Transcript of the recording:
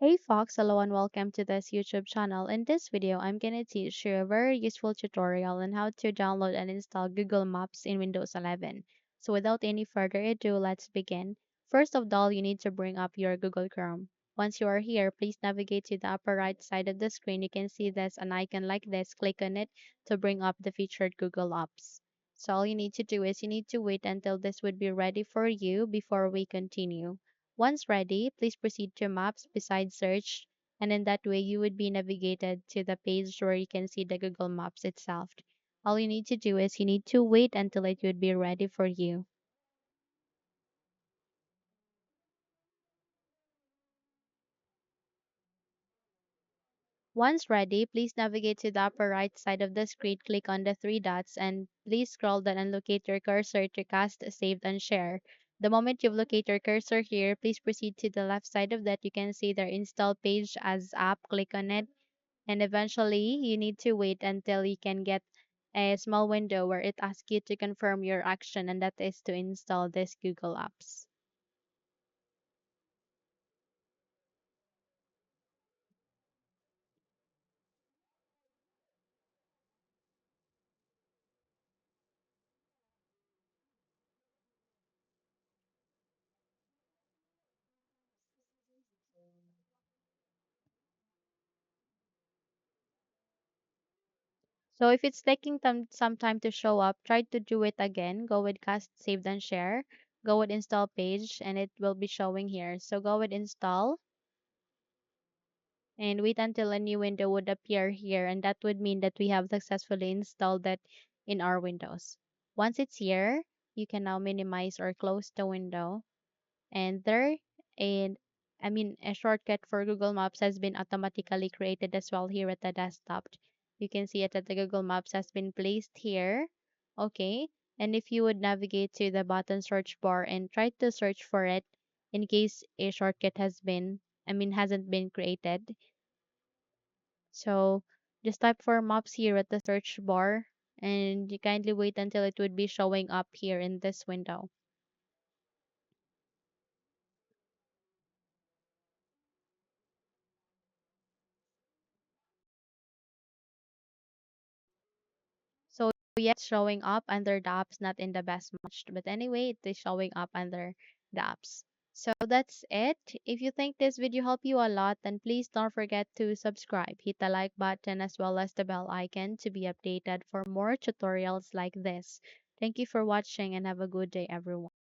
Hey Fox, hello and welcome to this YouTube channel. In this video, I'm gonna teach you a very useful tutorial on how to download and install Google Maps in Windows 11. So without any further ado, let's begin. First of all, you need to bring up your Google Chrome. Once you are here, please navigate to the upper right side of the screen. You can see there's an icon like this. Click on it to bring up the featured Google Apps. So all you need to do is you need to wait until this would be ready for you before we continue. Once ready, please proceed to Maps beside Search, and in that way you would be navigated to the page where you can see the Google Maps itself. All you need to do is you need to wait until it would be ready for you. Once ready, please navigate to the upper right side of the screen, click on the three dots, and please scroll down and locate your cursor to cast, save, and share. The moment you've located your cursor here, please proceed to the left side of that. You can see the install page as app. Click on it, and eventually you need to wait until you can get a small window where it asks you to confirm your action, and that is to install this Google Apps. So if it's taking some time to show up, try to do it again. Go with cast, save, and share. Go with install page, and it will be showing here. So go with install and wait until a new window would appear here, and that would mean that we have successfully installed that in our windows. Once it's here, you can now minimize or close the window, and there and a shortcut for Google Maps has been automatically created as well here at the desktop. You can see it that the Google Maps has been placed here. Okay, and if you would navigate to the button search bar and try to search for it in case a shortcut hasn't been created. So just type for maps here at the search bar, and you kindly wait until it would be showing up here in this window. So yeah, it's showing up under the apps, not in the best matched. But anyway, it is showing up under the apps. So that's it. If you think this video helped you a lot, then please don't forget to subscribe. Hit the like button as well as the bell icon to be updated for more tutorials like this. Thank you for watching and have a good day, everyone.